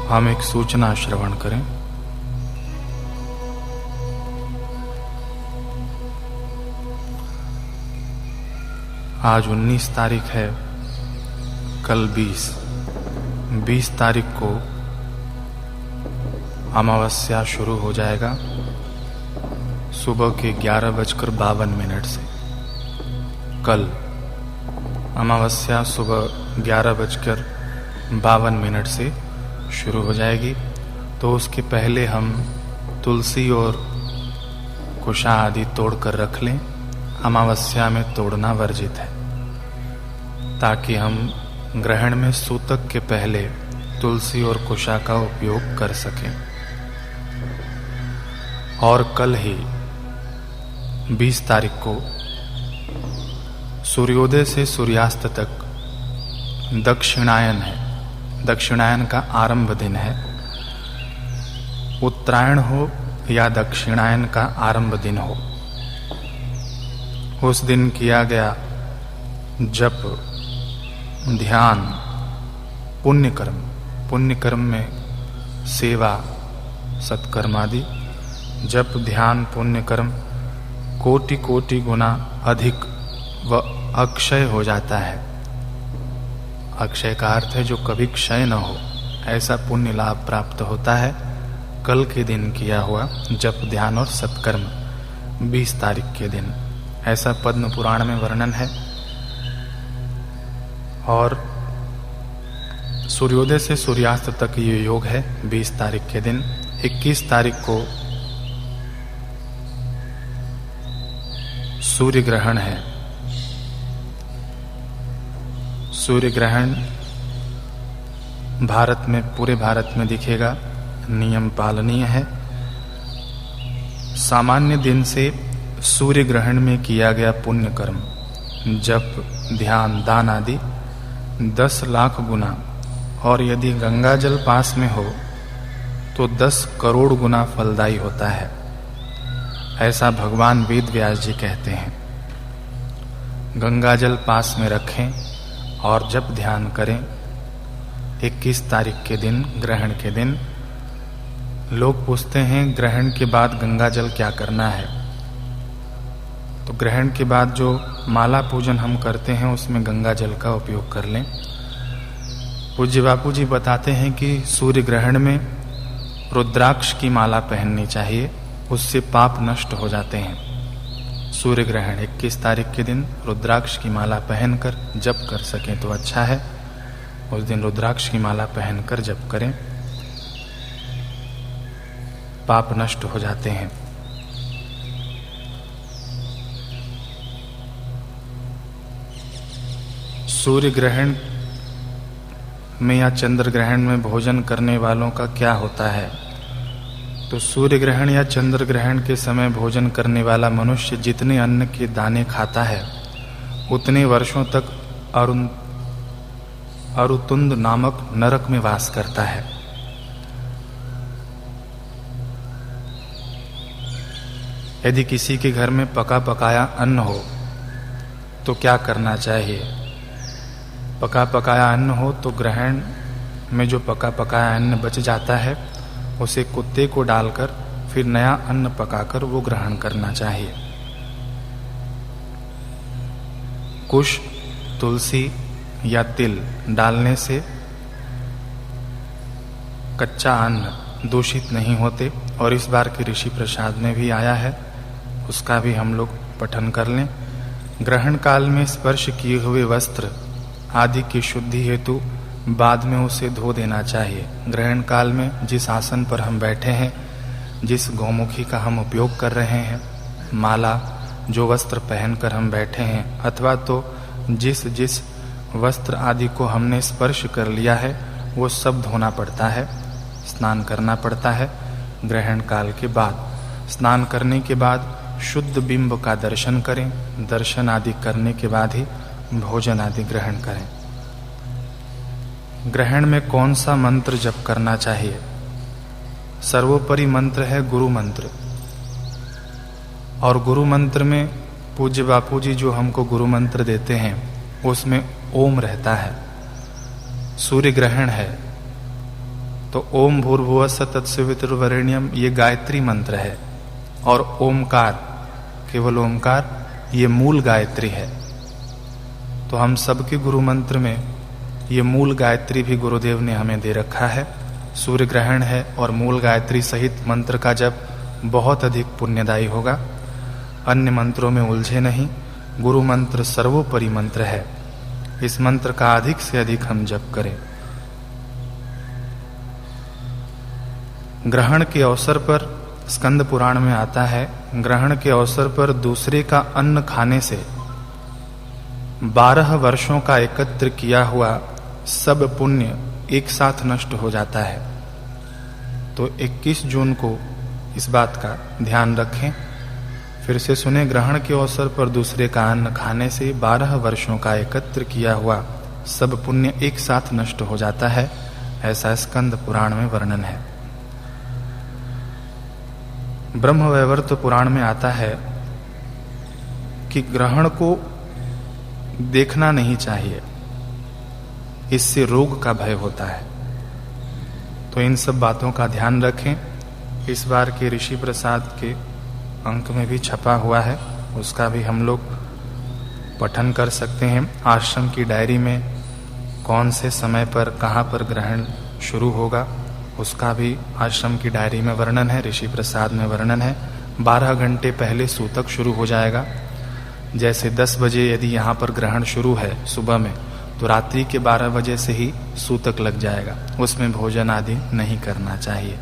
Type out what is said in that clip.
हम एक सूचना श्रवण करें। आज 19 तारीख है, कल 20 तारीख को अमावस्या शुरू हो जाएगा सुबह के 11:52 से। कल अमावस्या सुबह 11:52 से शुरू हो जाएगी, तो उसके पहले हम तुलसी और कुशा आदि तोड़ कर रख लें। अमावस्या में तोड़ना वर्जित है, ताकि हम ग्रहण में सूतक के पहले तुलसी और कुशा का उपयोग कर सकें। और कल ही 20 तारीख को सूर्योदय से सूर्यास्त तक दक्षिणायन है। दक्षिणायन का आरंभ दिन है। उत्तरायण हो या दक्षिणायन का आरंभ दिन हो, उस दिन किया गया जप, ध्यान, पुण्यकर्म में सेवा, सत्कर्म आदि, जप, ध्यान, पुण्यकर्म कोटि कोटि गुना अधिक व अक्षय हो जाता है। अक्षय का अर्थ है जो कभी क्षय न हो, ऐसा पुण्य लाभ प्राप्त होता है कल के दिन किया हुआ जप, ध्यान और सत्कर्म 20 तारीख के दिन। ऐसा पद्म पुराण में वर्णन है। और सूर्योदय से सूर्यास्त तक ये योग है 20 तारीख के दिन। 21 तारीख को सूर्य ग्रहण है। सूर्य ग्रहण भारत में, पूरे भारत में दिखेगा, नियम पालनीय है। सामान्य दिन से सूर्य ग्रहण में किया गया पुण्य कर्म, जप, ध्यान, दान आदि 10 लाख गुना, और यदि गंगा जल पास में हो तो 10 करोड़ गुना फलदायी होता है। ऐसा भगवान वेद व्यास जी कहते हैं। गंगा जल पास में रखें और जप ध्यान करें। 21 तारीख के दिन, ग्रहण के दिन, लोग पूछते हैं ग्रहण के बाद गंगा जल क्या करना है। तो ग्रहण के बाद जो माला पूजन हम करते हैं उसमें गंगा जल का उपयोग कर लें। पूज्य बापू जी बताते हैं कि सूर्य ग्रहण में रुद्राक्ष की माला पहननी चाहिए, उससे पाप नष्ट हो जाते हैं। सूर्य ग्रहण 21 तारीख के दिन रुद्राक्ष की माला पहनकर जप कर सकें तो अच्छा है। उस दिन रुद्राक्ष की माला पहनकर जप करें, पाप नष्ट हो जाते हैं। सूर्य ग्रहण में या चंद्र ग्रहण में भोजन करने वालों का क्या होता है? तो सूर्य ग्रहण या चंद्र ग्रहण के समय भोजन करने वाला मनुष्य जितने अन्न के दाने खाता है उतने वर्षों तक अरुतुंद नामक नरक में वास करता है। यदि किसी के घर में पका पकाया अन्न हो तो क्या करना चाहिए? पका पकाया अन्न हो तो ग्रहण में जो पका पकाया अन्न बच जाता है उसे कुत्ते को डालकर फिर नया अन्न पकाकर वो ग्रहण करना चाहिए। कुश, तुलसी या तिल डालने से कच्चा अन्न दूषित नहीं होते, और इस बार के ऋषि प्रसाद में भी आया है, उसका भी हम लोग पठन कर लें। ग्रहण काल में स्पर्श किए हुए वस्त्र आदि की शुद्धि हेतु बाद में उसे धो देना चाहिए। ग्रहण काल में जिस आसन पर हम बैठे हैं, जिस गौमुखी का हम उपयोग कर रहे हैं, माला, जो वस्त्र पहनकर हम बैठे हैं, अथवा तो जिस जिस वस्त्र आदि को हमने स्पर्श कर लिया है वो सब धोना पड़ता है, स्नान करना पड़ता है। ग्रहण काल के बाद स्नान करने के बाद शुद्ध बिंब का दर्शन करें। दर्शन आदि करने के बाद ही भोजन आदि ग्रहण करें। ग्रहण में कौन सा मंत्र जप करना चाहिए? सर्वोपरि मंत्र है गुरु मंत्र, और गुरु मंत्र में पूज्य बापू जी जो हमको गुरु मंत्र देते हैं उसमें ओम रहता है। सूर्य ग्रहण है तो ओम भूर्भुवस्सुः तत्सवितुर्वरेण्यम ये गायत्री मंत्र है, और ओमकार, केवल ओमकार, ये मूल गायत्री है। तो हम सबके गुरु मंत्र में ये मूल गायत्री भी गुरुदेव ने हमें दे रखा है। सूर्य ग्रहण है और मूल गायत्री सहित मंत्र का जप बहुत अधिक पुण्यदायी होगा। अन्य मंत्रों में उलझे नहीं, गुरु मंत्र सर्वोपरि मंत्र है। इस मंत्र का अधिक से अधिक हम जप करें। ग्रहण के अवसर पर स्कंद पुराण में आता है, ग्रहण के अवसर पर दूसरे का अन्न खाने से 12 वर्षों का एकत्र किया हुआ सब पुण्य एक साथ नष्ट हो जाता है। तो 21 जून को इस बात का ध्यान रखें। फिर से सुने, ग्रहण के अवसर पर दूसरे का अन्न खाने से 12 वर्षों का एकत्र किया हुआ सब पुण्य एक साथ नष्ट हो जाता है, ऐसा स्कंद पुराण में वर्णन है। ब्रह्मवैवर्त पुराण में आता है कि ग्रहण को देखना नहीं चाहिए, इससे रोग का भय होता है। तो इन सब बातों का ध्यान रखें। इस बार के ऋषि प्रसाद के अंक में भी छपा हुआ है, उसका भी हम लोग पठन कर सकते हैं। आश्रम की डायरी में कौन से समय पर कहाँ पर ग्रहण शुरू होगा, उसका भी आश्रम की डायरी में वर्णन है, ऋषि प्रसाद में वर्णन है। 12 घंटे पहले सूतक शुरू हो जाएगा। जैसे 10 बजे यदि यहाँ पर ग्रहण शुरू है सुबह में, तो रात्रि के 12 बजे से ही सूतक लग जाएगा। उसमें भोजन आदि नहीं करना चाहिए।